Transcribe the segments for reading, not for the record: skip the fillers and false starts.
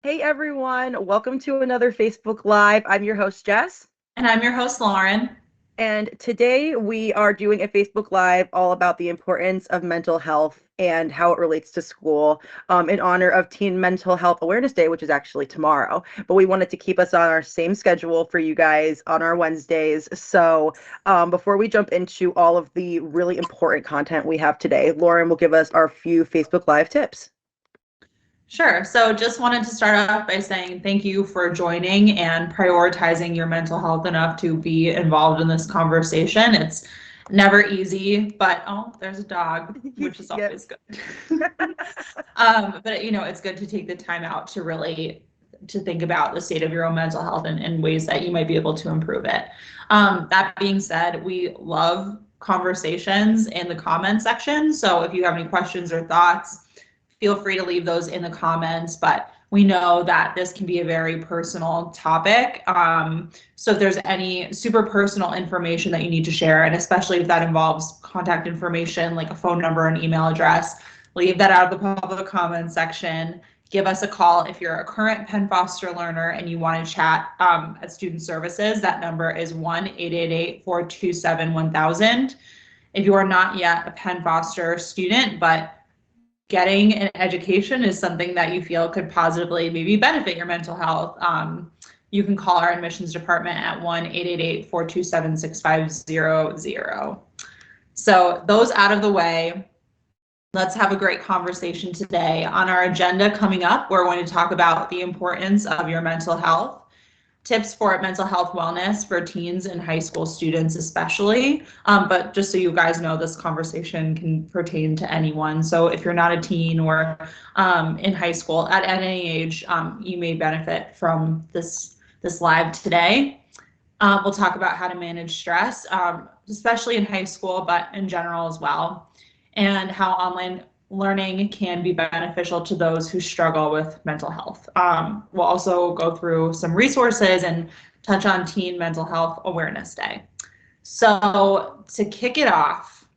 Hey everyone, welcome to another Facebook Live. I'm your host, Jess. And I'm your host, Lauren. And today we are doing a Facebook Live all about the importance of mental health and how it relates to school in honor of Teen Mental Health Awareness Day, which is actually tomorrow. But we wanted to keep us on our same schedule for you guys on our Wednesdays. So before we jump into all of the really important content we have today, Lauren will give us our few Facebook Live tips. Sure. So just wanted to start off by saying thank you for joining and prioritizing your mental health enough to be involved in this conversation. It's never easy, but there's a dog, which is Yep. always good. But it's good to take the time out to really to think about the state of your own mental health and ways that you might be able to improve it. That being said, we love conversations in the comment section. So if you have any questions or thoughts, feel free to leave those in the comments, but we know that this can be a very personal topic. So if there's any super personal information that you need to share, and especially if that involves contact information like a phone number and email address, leave that out of the public comment section. Give us a call if you're a current Penn Foster learner and you want to chat at Student Services. That number is 1-888-427-1000. If you are not yet a Penn Foster student, but getting an education is something that you feel could positively maybe benefit your mental health, you can call our admissions department at 1-888-427-6500. So those out of the way, let's have a great conversation today. On our agenda coming up, we're going to talk about the importance of your mental health, tips for mental health wellness for teens and high school students especially. But just so you guys know, this conversation can pertain to anyone. So if you're not a teen or in high school at any age, you may benefit from this live today. We'll talk about how to manage stress, especially in high school, but in general as well, and how online learning can be beneficial to those who struggle with mental health. We'll also go through some resources and touch on Teen Mental Health Awareness Day. So to kick it off,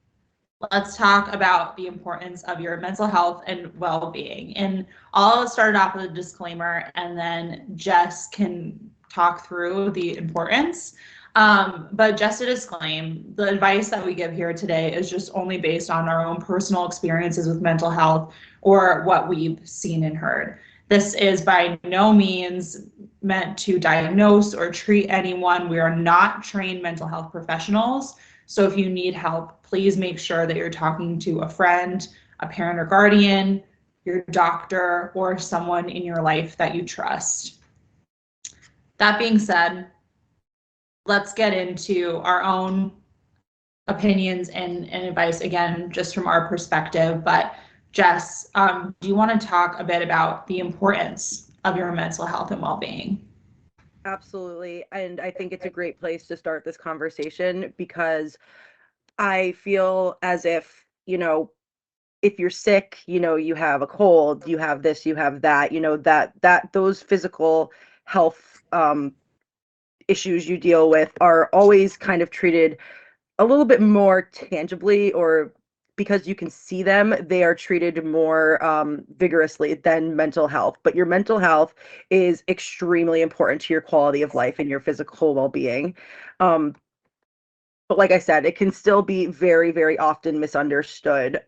let's talk about the importance of your mental health and well-being. And I'll start off with a disclaimer, and then Jess can talk through the importance. But just to disclaim, the advice that we give here today is just only based on our own personal experiences with mental health or what we've seen and heard. This is by no means meant to diagnose or treat anyone. We are not trained mental health professionals. So if you need help, please make sure that you're talking to a friend, a parent or guardian, your doctor, or someone in your life that you trust. That being said, let's get into our own opinions and advice, again, just from our perspective. But Jess, do you want to talk a bit about the importance of your mental health and well-being? Absolutely. And I think it's a great place to start this conversation because I feel as if, if you're sick, you have a cold, you have this, you have that, that those physical health issues you deal with are always kind of treated a little bit more tangibly, or because you can see them, they are treated more vigorously than mental health. But your mental health is extremely important to your quality of life and your physical well-being. But like I said, it can still be very, very often misunderstood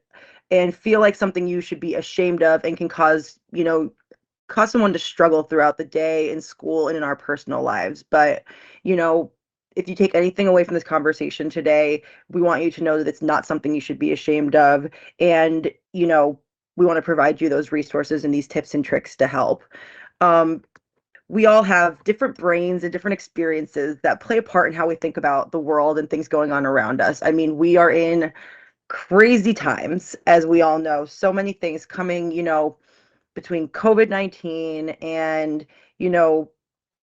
and feel like something you should be ashamed of, and can cause someone to struggle throughout the day in school and in our personal lives. But, if you take anything away from this conversation today, we want you to know that it's not something you should be ashamed of. And, we want to provide you those resources and these tips and tricks to help. We all have different brains and different experiences that play a part in how we think about the world and things going on around us. I mean, we are in crazy times, as we all know. So many things coming, between COVID-19 and,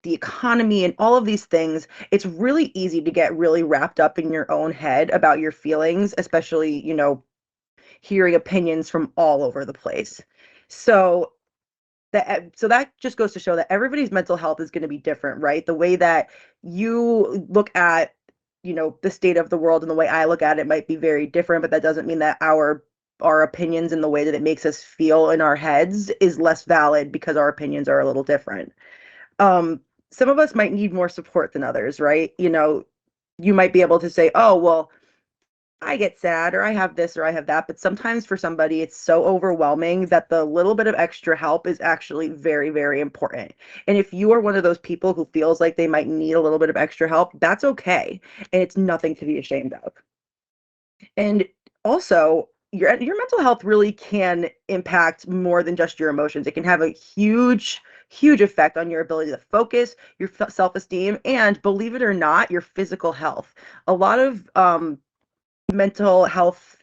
the economy and all of these things. It's really easy to get really wrapped up in your own head about your feelings, especially, hearing opinions from all over the place. So that just goes to show that everybody's mental health is going to be different, right? The way that you look at, the state of the world and the way I look at it might be very different, but that doesn't mean that our our opinions and the way that it makes us feel in our heads is less valid because our opinions are a little different. Some of us might need more support than others, right? You might be able to say, oh, well, I get sad or I have this or I have that. But sometimes for somebody, it's so overwhelming that the little bit of extra help is actually very, very important. And if you are one of those people who feels like they might need a little bit of extra help, that's okay. And it's nothing to be ashamed of. And also, your mental health really can impact more than just your emotions. It can have a huge effect on your ability to focus, your self-esteem, and believe it or not, your physical health. A lot of mental health,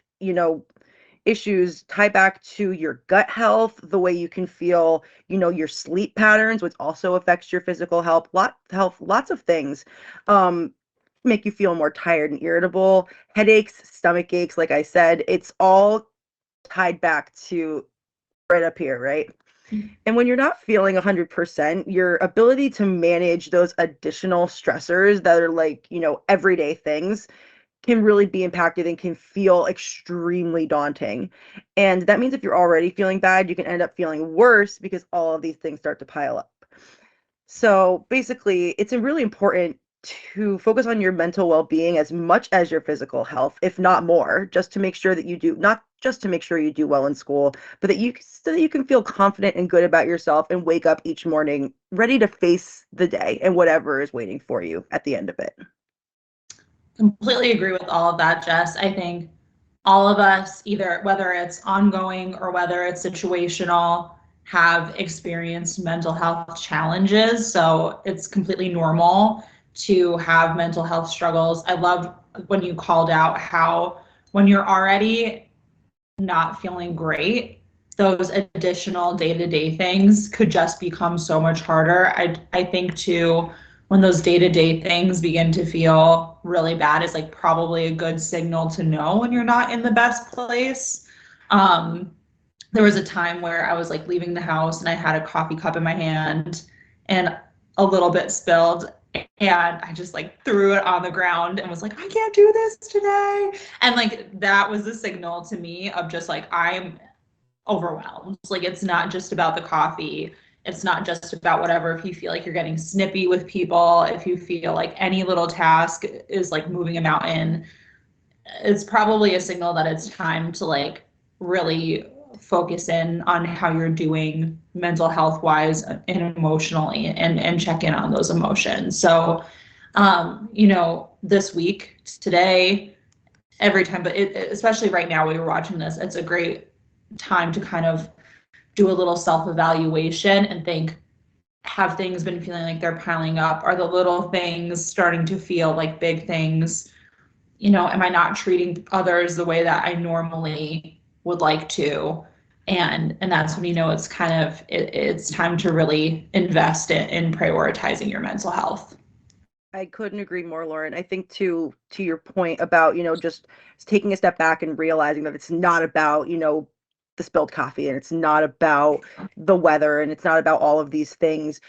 issues tie back to your gut health, the way you can feel, your sleep patterns, which also affects your physical lots of things. Make you feel more tired and irritable, headaches, stomach aches, like I said, it's all tied back to right up here, right? And when you're not feeling 100%, your ability to manage those additional stressors that are like, everyday things can really be impacted and can feel extremely daunting. And that means if you're already feeling bad, you can end up feeling worse because all of these things start to pile up. So basically, it's really important to focus on your mental well-being as much as your physical health, if not more, just to make sure that you do, not just to make sure you do well in school, but that so that you can feel confident and good about yourself and wake up each morning ready to face the day and whatever is waiting for you at the end of it. Completely agree with all of that, Jess. I think all of us, either whether it's ongoing or whether it's situational, have experienced mental health challenges. So it's completely normal to have mental health struggles. I love when you called out how when you're already not feeling great, those additional day-to-day things could just become so much harder. I think too, when those day-to-day things begin to feel really bad, is like probably a good signal to know when you're not in the best place. There was a time where I was like leaving the house and I had a coffee cup in my hand and a little bit spilled, and I just like threw it on the ground and was like, I can't do this today. And like that was the signal to me of just like, I'm overwhelmed. Like it's not just about the coffee. It's not just about whatever. If you feel like you're getting snippy with people, if you feel like any little task is like moving a mountain, it's probably a signal that it's time to like really focus in on how you're doing mental health wise and emotionally, and check in on those emotions. So this week, today, every time, but especially right now we were watching this, it's a great time to kind of do a little self-evaluation and think, have things been feeling like they're piling up? Are the little things starting to feel like big things? Am I not treating others the way that I normally would like to? And that's when it's kind of it's time to really invest in prioritizing your mental health. I couldn't agree more, Lauren. I think to your point about, just taking a step back and realizing that it's not about, the spilled coffee, and it's not about the weather, and it's not about all of these things.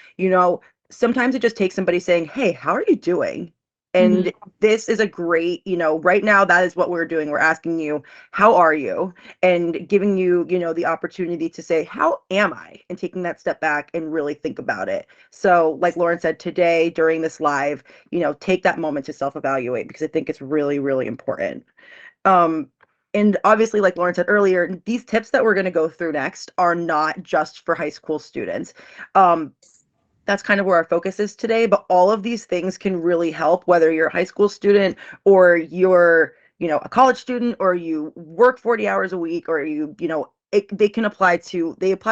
Sometimes it just takes somebody saying, "Hey, how are you doing?" And this is a great, right now that is what we're doing. We're asking you, "How are you?" and giving you, the opportunity to say, "How am I?" and taking that step back and really think about it. So, like Lauren said today during this live, take that moment to self-evaluate, because I think it's really, really important. And obviously, like Lauren said earlier, these tips that we're going to go through next are not just for high school students. That's kind of where our focus is today, but all of these things can really help, whether you're a high school student or you're, a college student, or you work 40 hours a week, or they apply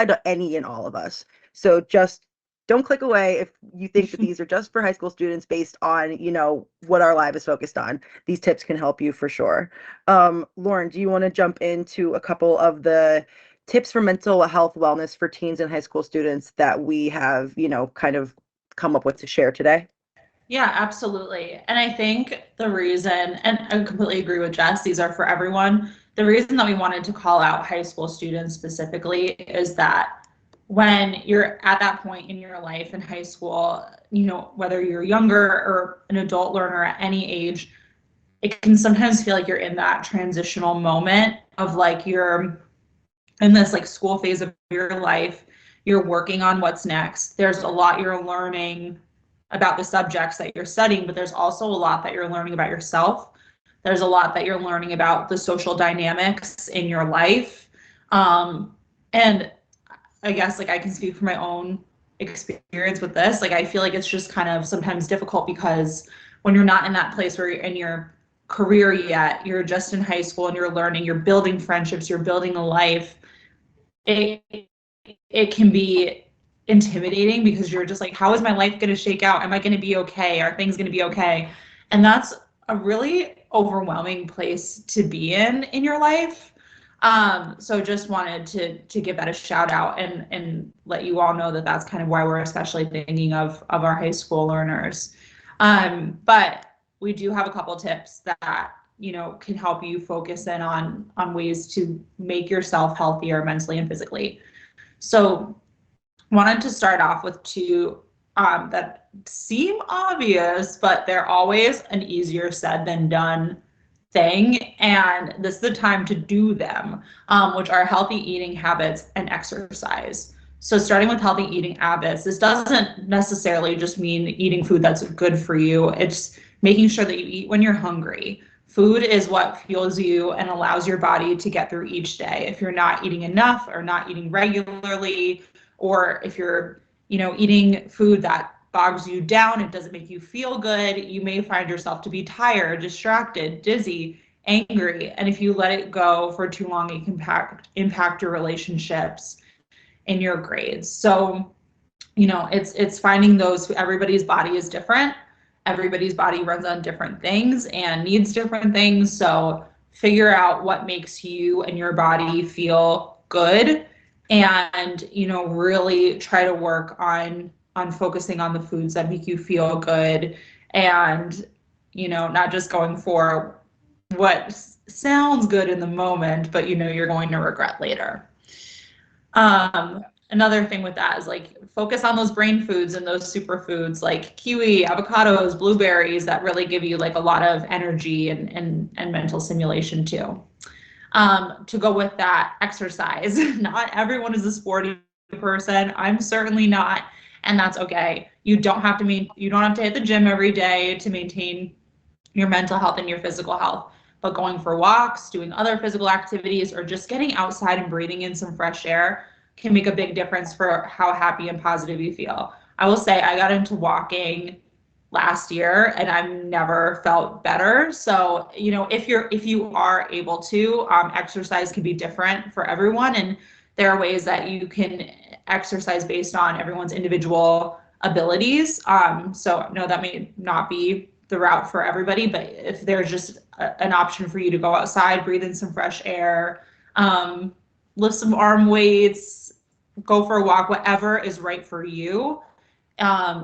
to any and all of us. So just don't click away if you think that these are just for high school students based on, what our live is focused on. These tips can help you for sure. Lauren, do you want to jump into a couple of the tips for mental health wellness for teens and high school students that we have, kind of come up with to share today? Yeah, absolutely. And I think the reason, and I completely agree with Jess, these are for everyone. The reason that we wanted to call out high school students specifically is that when you're at that point in your life in high school, whether you're younger or an adult learner at any age, it can sometimes feel like you're in that transitional moment of like you're in this like school phase of your life, you're working on what's next. There's a lot you're learning about the subjects that you're studying, but there's also a lot that you're learning about yourself. There's a lot that you're learning about the social dynamics in your life. And I guess like I can speak for my own experience with this. Like I feel like it's just kind of sometimes difficult because when you're not in that place where you're in your career yet, you're just in high school and you're learning, you're building friendships, you're building a life. It can be intimidating because you're just like, how is my life going to shake out? Am I going to be okay? Are things going to be okay? And that's a really overwhelming place to be in your life. So just wanted to give that a shout out and let you all know that that's kind of why we're especially thinking of our high school learners. But we do have a couple tips that can help you focus in on ways to make yourself healthier mentally and physically. So wanted to start off with two that seem obvious, but they're always an easier said than done thing. And this is the time to do them, which are healthy eating habits and exercise. So starting with healthy eating habits, this doesn't necessarily just mean eating food that's good for you. It's making sure that you eat when you're hungry. Food is what fuels you and allows your body to get through each day. If you're not eating enough or not eating regularly, or if you're, eating food that bogs you down, it doesn't make you feel good, you may find yourself to be tired, distracted, dizzy, angry. And if you let it go for too long, it can impact your relationships and your grades. So, it's finding those. Everybody's body is different. Everybody's body runs on different things and needs different things. So figure out what makes you and your body feel good, and really try to work on focusing on the foods that make you feel good, and not just going for what sounds good in the moment, but you're going to regret later. Another thing with that is like focus on those brain foods and those superfoods like kiwi, avocados, blueberries that really give you like a lot of energy and mental stimulation too. To go with that, exercise. Not everyone is a sporty person. I'm certainly not, and that's okay. You don't have to hit the gym every day to maintain your mental health and your physical health. But going for walks, doing other physical activities, or just getting outside and breathing in some fresh air can make a big difference for how happy and positive you feel. I will say I got into walking last year and I've never felt better. So, if you are able to, exercise can be different for everyone. And there are ways that you can exercise based on everyone's individual abilities. So no, that may not be the route for everybody, but if there's just an option for you to go outside, breathe in some fresh air, lift some arm weights, go for a walk, whatever is right for you.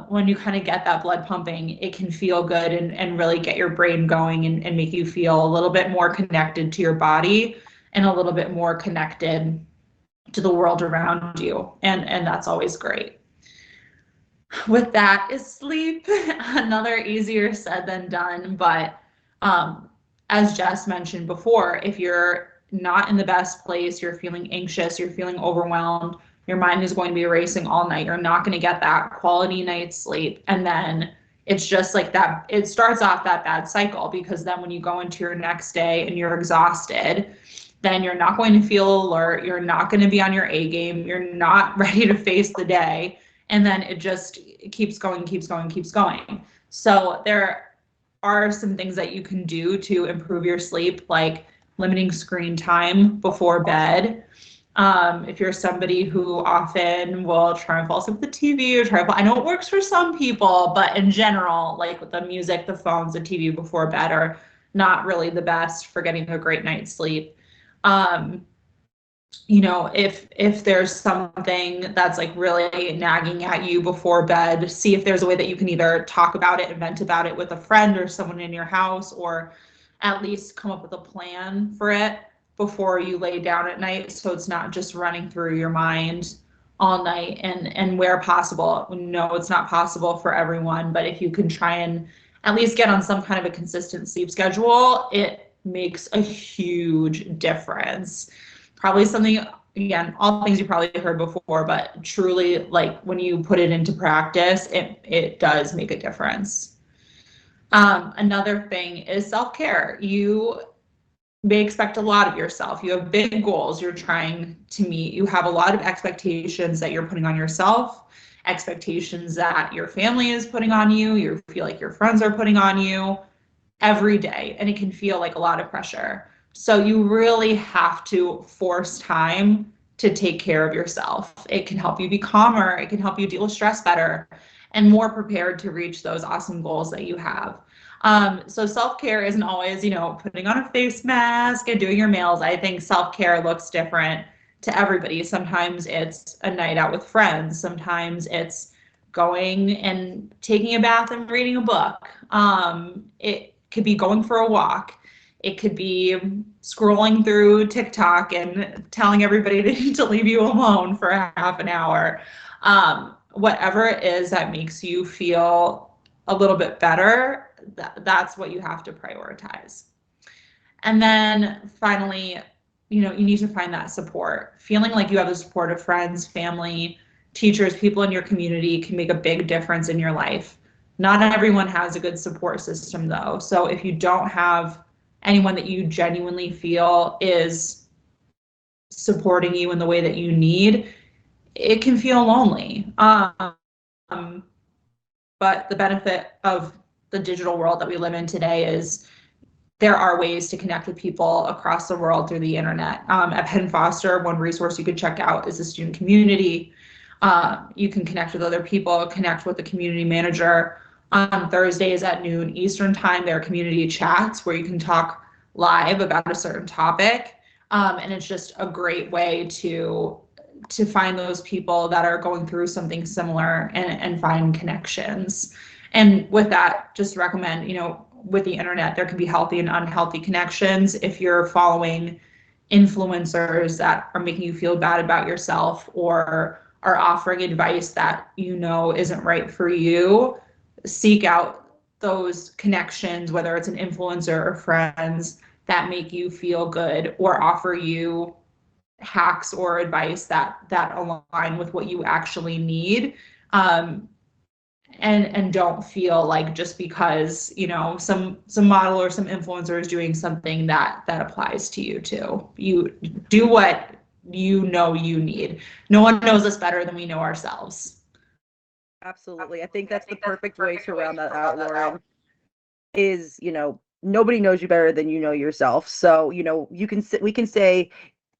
When you kind of get that blood pumping, it can feel good and really get your brain going and make you feel a little bit more connected to your body and a little bit more connected to the world around you. And that's always great. With that is sleep. Another easier said than done, but as Jess mentioned before, if you're not in the best place, you're feeling anxious, you're feeling overwhelmed, your mind is going to be racing all night. You're not going to get that quality night's sleep. And then it's just like that. It starts off that bad cycle, because then when you go into your next day and you're exhausted, then you're not going to feel alert. You're not going to be on your A game. You're not ready to face the day. And then it just keeps going. So there are some things that you can do to improve your sleep, like limiting screen time before bed. If you're somebody who often will try and fall asleep with the TV or I know it works for some people, but in general, like with the music, the phones, the TV before bed are not really the best for getting a great night's sleep. If there's something that's like really nagging at you before bed, see if there's a way that you can either talk about it and vent about it with a friend or someone in your house, or at least come up with a plan for it before you lay down at night, so it's not just running through your mind all night. And where possible, no, it's not possible for everyone, but if you can try and at least get on some kind of a consistent sleep schedule, it makes a huge difference. Probably something, again, all things you probably heard before, but truly, like, when you put it into practice, it does make a difference. Another thing is self-care. You may expect a lot of yourself. You have big goals you're trying to meet. You have a lot of expectations that you're putting on yourself, expectations that your family is putting on you, you feel like your friends are putting on you every day, and it can feel like a lot of pressure. So you really have to force time to take care of yourself. It can help you be calmer, it can help you deal with stress better, and more prepared to reach those awesome goals that you have. So self-care isn't always, putting on a face mask and doing your meals. I think self-care looks different to everybody. Sometimes it's a night out with friends. Sometimes it's going and taking a bath and reading a book. It could be going for a walk. It could be scrolling through TikTok and telling everybody they need to leave you alone for a half an hour. Whatever it is that makes you feel a little bit better, that's what you have to prioritize. And then finally, you need to find that support. Feeling like you have the support of friends, family, teachers, people in your community can make a big difference in your life. Not everyone has a good support system, though. So if you don't have anyone that you genuinely feel is supporting you in the way that you need, it can feel lonely. But the benefit of the digital world that we live in today is there are ways to connect with people across the world through the internet. At Penn Foster, one resource you could check out is the student community. You can connect with other people, connect with the community manager. On Thursdays at noon Eastern time, there are community chats where you can talk live about a certain topic. And it's just a great way to find those people that are going through something similar and find connections. And with that, just recommend, with the internet, there can be healthy and unhealthy connections. If you're following influencers that are making you feel bad about yourself or are offering advice that isn't right for you, seek out those connections, whether it's an influencer or friends that make you feel good or offer you hacks or advice that align with what you actually need. And don't feel like just because some model or some influencer is doing something that applies to you too. You do what you need. No one knows us better than we know ourselves. Absolutely. I think that's the perfect way to round that out, Lauren. Is, nobody knows you better than you know yourself. So, we can say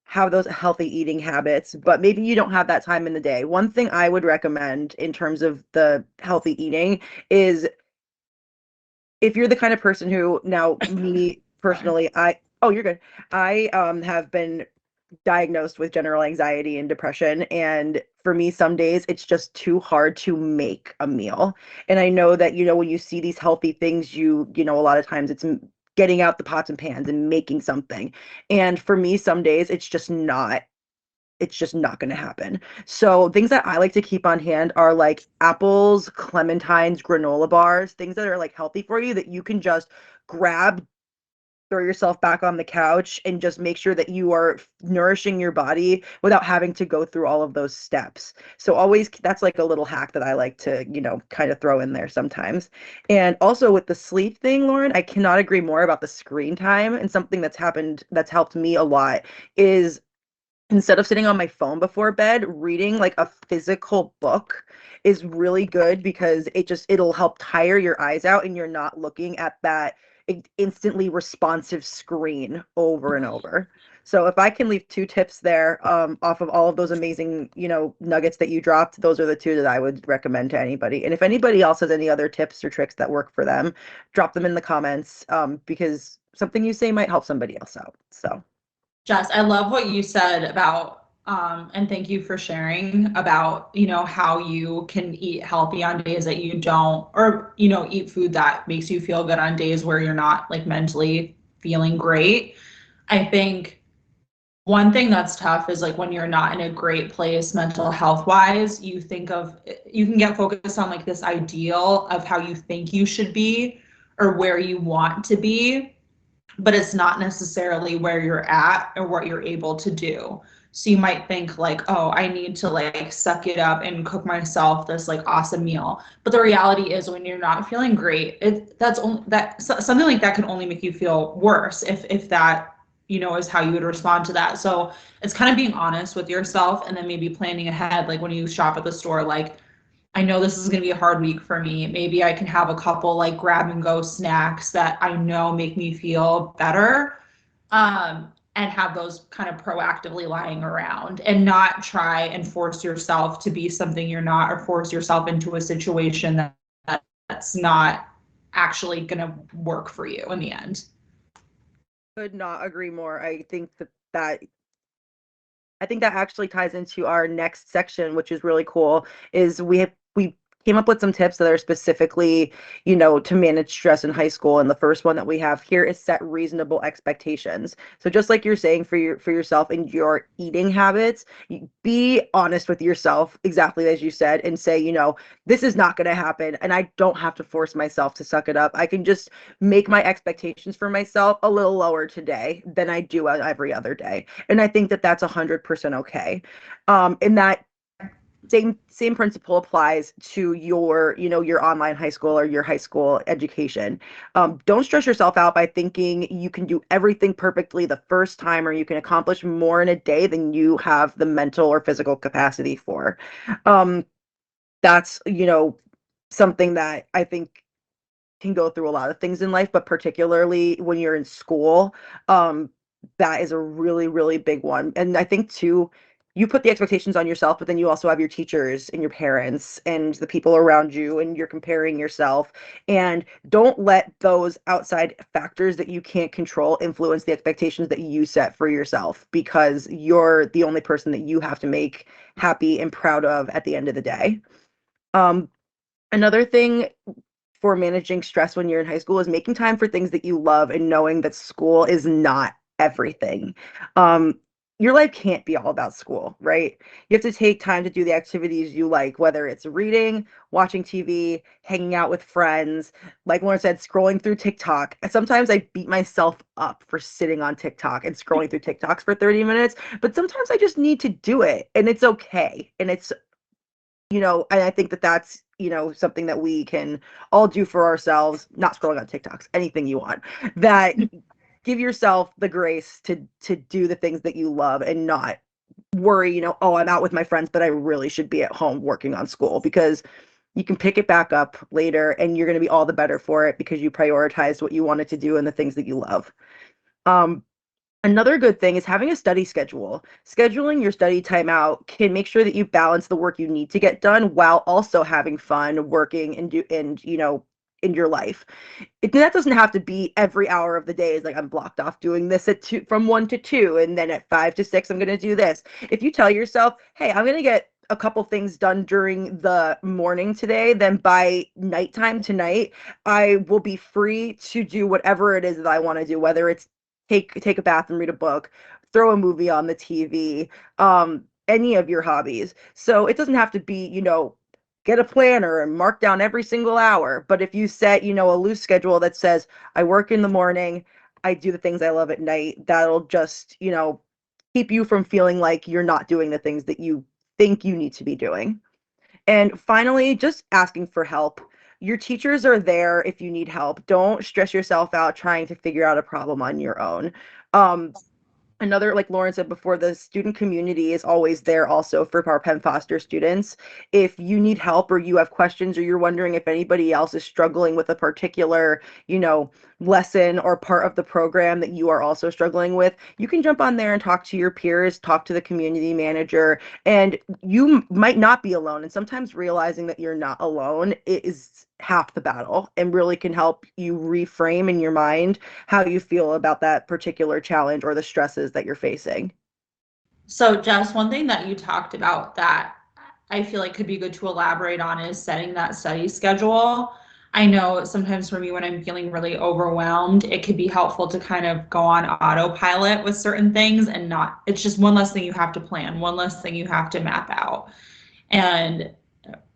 have those healthy eating habits, but maybe you don't have that time in the day. One thing I would recommend in terms of the healthy eating is if you're the kind of person who, now me personally, you're good. I have been diagnosed with general anxiety and depression, and for me some days it's just too hard to make a meal. And I know that when you see these healthy things, a lot of times it's getting out the pots and pans and making something. And for me some days it's just not going to happen. So things that I like to keep on hand are like apples, clementines, granola bars, things that are like healthy for you that you can just grab, throw yourself back on the couch, and just make sure that you are nourishing your body without having to go through all of those steps. So always, that's like a little hack that I like to, kind of throw in there sometimes. And also with the sleep thing, Lauren, I cannot agree more about the screen time. And something that's helped me a lot is, instead of sitting on my phone before bed, reading like a physical book is really good, because it'll help tire your eyes out and you're not looking at that instantly responsive screen over and over. So if I can leave two tips there, off of all of those amazing, nuggets that you dropped, those are the two that I would recommend to anybody. And if anybody else has any other tips or tricks that work for them, drop them in the comments, because something you say might help somebody else out. So. Jess, I love what you said about, and thank you for sharing about, how you can eat healthy on days that you don't, or, eat food that makes you feel good on days where you're not like mentally feeling great. I think one thing that's tough is like when you're not in a great place mental health wise, you can get focused on like this ideal of how you think you should be or where you want to be. but it's not necessarily where you're at or what you're able to do. So you might think like, oh, I need to like suck it up and cook myself this like awesome meal. But the reality is when you're not feeling great, something like that can only make you feel worse if that, you know, is how you would respond to that. So it's kind of being honest with yourself and then maybe planning ahead, like when you shop at the store, like I know this is going to be a hard week for me. Maybe I can have a couple like grab and go snacks that I know make me feel better, and have those kind of proactively lying around and not try and force yourself to be something you're not or force yourself into a situation that's not actually going to work for you in the end. Could not agree more. I think that actually ties into our next section, which is really cool, is we came up with some tips that are specifically, to manage stress in high school. And the first one that we have here is set reasonable expectations. So just like you're saying for yourself and your eating habits, be honest with yourself, exactly as you said, and say, this is not going to happen. And I don't have to force myself to suck it up. I can just make my expectations for myself a little lower today than I do every other day. And I think that that's 100% okay. And that same principle applies to your online high school or your high school education. Don't stress yourself out by thinking you can do everything perfectly the first time, or you can accomplish more in a day than you have the mental or physical capacity for. That's something that I think can go through a lot of things in life, but particularly when you're in school, that is a really, really big one. And I think too, you put the expectations on yourself, but then you also have your teachers and your parents and the people around you, and you're comparing yourself. And don't let those outside factors that you can't control influence the expectations that you set for yourself, because you're the only person that you have to make happy and proud of at the end of the day. Um, Another thing for managing stress when you're in high school is making time for things that you love and knowing that school is not everything. Um, your life can't be all about school, right? You have to take time to do the activities you like, whether it's reading, watching TV, hanging out with friends. Like Lauren said, scrolling through TikTok. And sometimes I beat myself up for sitting on TikTok and scrolling through TikToks for 30 minutes, but sometimes I just need to do it, and it's okay. And and I think that that's, something that we can all do for ourselves, not scrolling on TikToks, anything you want, that give yourself the grace to do the things that you love and not worry, oh, I'm out with my friends, but I really should be at home working on school, because you can pick it back up later and you're going to be all the better for it because you prioritized what you wanted to do and the things that you love. Um, Another good thing is having a study schedule. Scheduling your study time out can make sure that you balance the work you need to get done while also having fun working in your life. That doesn't have to be every hour of the day is like I'm blocked off doing this at 2 from 1 to 2, and then at 5 to 6 I'm going to do this. If you tell yourself, "Hey, I'm going to get a couple things done during the morning today, then by nighttime tonight I will be free to do whatever it is that I want to do, whether it's take a bath and read a book, throw a movie on the TV, any of your hobbies." So it doesn't have to be, get a planner and mark down every single hour. But if you set, a loose schedule that says, I work in the morning, I do the things I love at night, that'll just, keep you from feeling like you're not doing the things that you think you need to be doing. And finally, just asking for help. Your teachers are there if you need help. Don't stress yourself out trying to figure out a problem on your own. Um, Another, like Lauren said before, the student community is always there also for our Penn Foster students. If you need help or you have questions or you're wondering if anybody else is struggling with a particular, lesson or part of the program that you are also struggling with, you can jump on there and talk to your peers, talk to the community manager, and you might not be alone. And sometimes realizing that you're not alone is half the battle and really can help you reframe in your mind how you feel about that particular challenge or the stresses that you're facing. So, Jess, one thing that you talked about that I feel like could be good to elaborate on is setting that study schedule. I know sometimes for me, when I'm feeling really overwhelmed, it could be helpful to kind of go on autopilot with certain things and not, it's just one less thing you have to plan, one less thing you have to map out and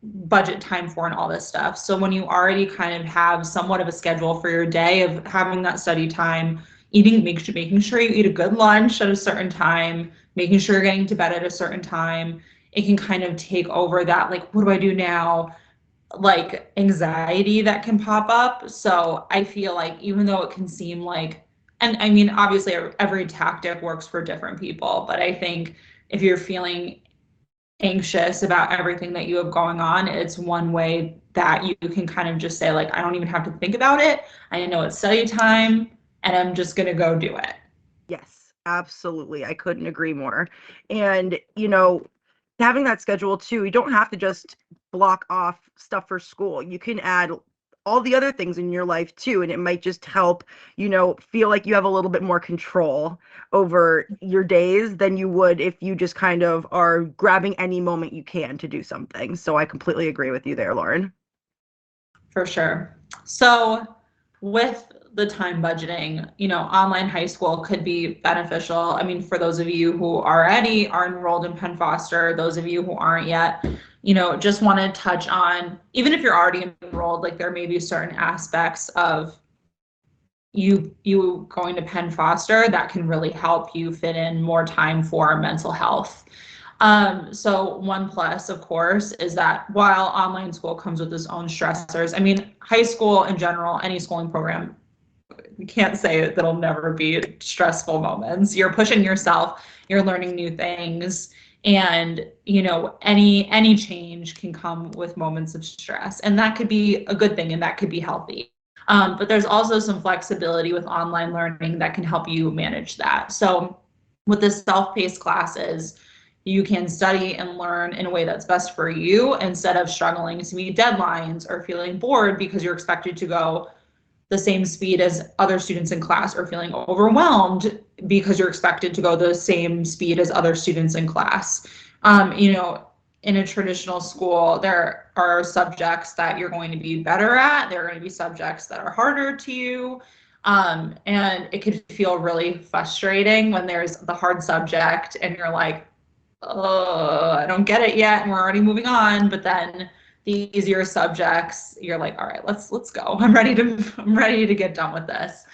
budget time for and all this stuff. So when you already kind of have somewhat of a schedule for your day of having that study time, making sure you eat a good lunch at a certain time, making sure you're getting to bed at a certain time. It can kind of take over that, like, what do I do now? Like anxiety that can pop up. So I feel like even though it can seem like, and I mean, obviously every tactic works for different people, but I think if you're feeling anxious about everything that you have going on, it's one way that you can kind of just say, like, I don't even have to think about it. I know it's study time and I'm just going to go do it. Yes, absolutely. I couldn't agree more. And, having that schedule too, you don't have to just block off stuff for school. You can add all the other things in your life too, and it might just help, feel like you have a little bit more control over your days than you would if you just kind of are grabbing any moment you can to do something. So I completely agree with you there, Lauren. For sure. So with the time budgeting, online high school could be beneficial. I mean, for those of you who already are enrolled in Penn Foster, those of you who aren't yet, just want to touch on, even if you're already enrolled, like there may be certain aspects of you going to Penn Foster that can really help you fit in more time for mental health. So one plus, of course, is that while online school comes with its own stressors, I mean, high school in general, any schooling program, you can't say that there'll never be stressful moments. You're pushing yourself, you're learning new things, and any change can come with moments of stress, and that could be a good thing and that could be healthy. But there's also some flexibility with online learning that can help you manage that. So with the self-paced classes, you can study and learn in a way that's best for you instead of struggling to meet deadlines or feeling bored because you're expected to go the same speed as other students in class, or feeling overwhelmed because you're expected to go the same speed as other students in class. In a traditional school, there are subjects that you're going to be better at. There are going to be subjects that are harder to you. And it could feel really frustrating when there's the hard subject and you're like, oh, I don't get it yet, and we're already moving on. But then the easier subjects, you're like, all right, let's go. I'm ready to get done with this.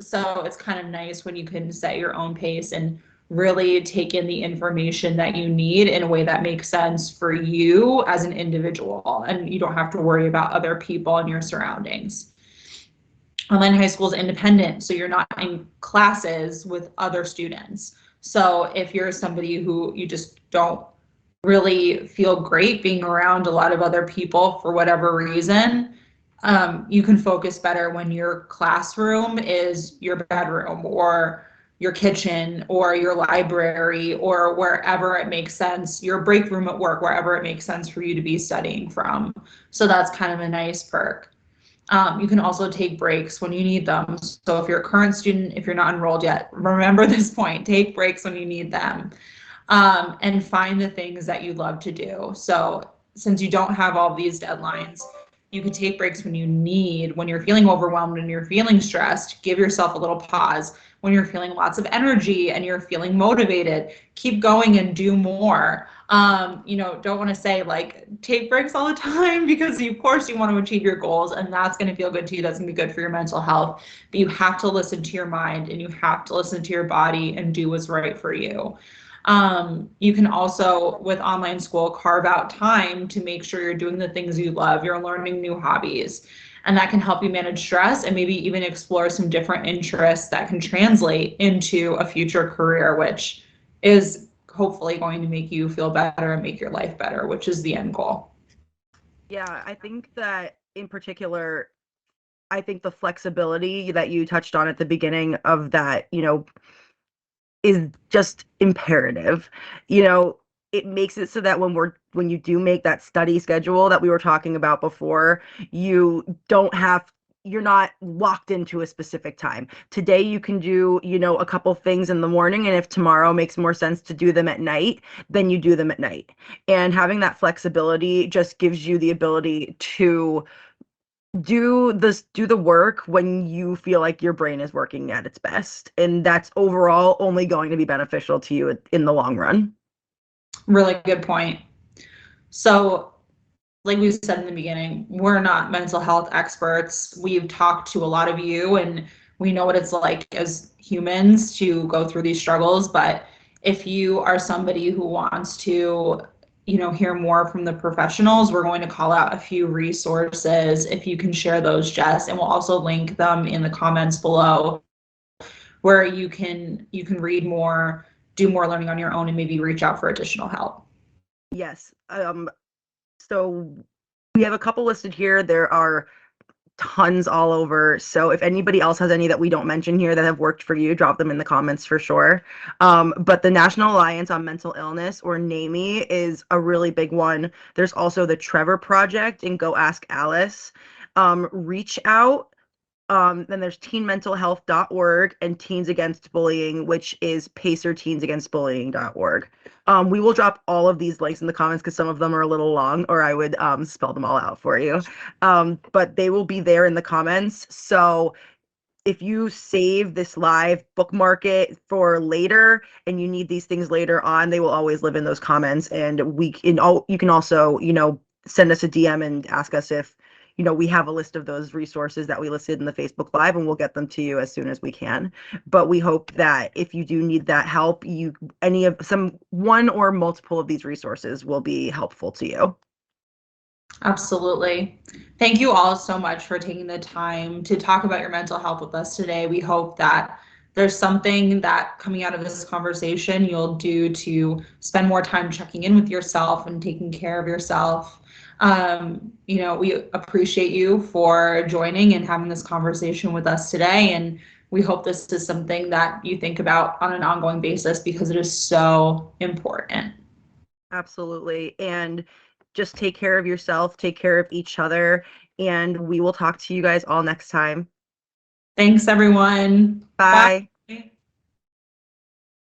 So it's kind of nice when you can set your own pace and really take in the information that you need in a way that makes sense for you as an individual, and you don't have to worry about other people and your surroundings. Online high school is independent, so you're not in classes with other students. So if you're somebody who you just don't really feel great being around a lot of other people for whatever reason, you can focus better when your classroom is your bedroom or your kitchen or your library or wherever it makes sense, your break room at work, wherever it makes sense for you to be studying from. So that's kind of a nice perk. You can also take breaks when you need them. So if you're a current student, if you're not enrolled yet, remember this point, take breaks when you need them. And find the things that you love to do. So since you don't have all these deadlines, you can take breaks when you need. When you're feeling overwhelmed and you're feeling stressed, give yourself a little pause. When you're feeling lots of energy and you're feeling motivated, keep going and do more. Don't want to say like take breaks all the time, because of course you want to achieve your goals and that's going to feel good to you. That's going to be good for your mental health. But you have to listen to your mind and you have to listen to your body and do what's right for you. You can also, with online school, carve out time to make sure you're doing the things you love, you're learning new hobbies, and that can help you manage stress and maybe even explore some different interests that can translate into a future career, which is hopefully going to make you feel better and make your life better, which is the end goal. Yeah, I think that in particular, I think the flexibility that you touched on at the beginning of that, is just imperative. It makes it so that when you do make that study schedule that we were talking about before, you're not locked into a specific time. Today you can do, a couple things in the morning, and if tomorrow makes more sense to do them at night, then you do them at night. And having that flexibility just gives you the ability to do the work when you feel like your brain is working at its best, and that's overall only going to be beneficial to you in the long run. Really good point. So like we said in the beginning, we're not mental health experts. We've talked to a lot of you and We know what it's like as humans to go through these struggles, but if you are somebody who wants to, hear more from the professionals, we're going to call out a few resources. If you can share those, Jess, and we'll also link them in the comments below, where you can read more, do more learning on your own, and maybe reach out for additional help. Yes. So we have a couple listed here. There are tons all over. So if anybody else has any that we don't mention here that have worked for you, drop them in the comments for sure. But the National Alliance on Mental Illness, or NAMI, is a really big one. There's also the Trevor Project and Go Ask Alice. Reach out. Then there's teenmentalhealth.org and Teens Against Bullying, which is pacerteensagainstbullying.org. We will drop all of these links in the comments because some of them are a little long, or I would spell them all out for you. But they will be there in the comments. So if you save this live, bookmark it for later, and you need these things later on, they will always live in those comments. And you can also, send us a DM and ask us if, we have a list of those resources that we listed in the Facebook Live, and we'll get them to you as soon as we can. But we hope that if you do need that help, one or multiple of these resources will be helpful to you. Absolutely. Thank you all so much for taking the time to talk about your mental health with us today. We hope that there's something that coming out of this conversation you'll do to spend more time checking in with yourself and taking care of yourself. We appreciate you for joining and having this conversation with us today. And we hope this is something that you think about on an ongoing basis because it is so important. Absolutely. And just take care of yourself, take care of each other, and we will talk to you guys all next time. Thanks, everyone. Bye.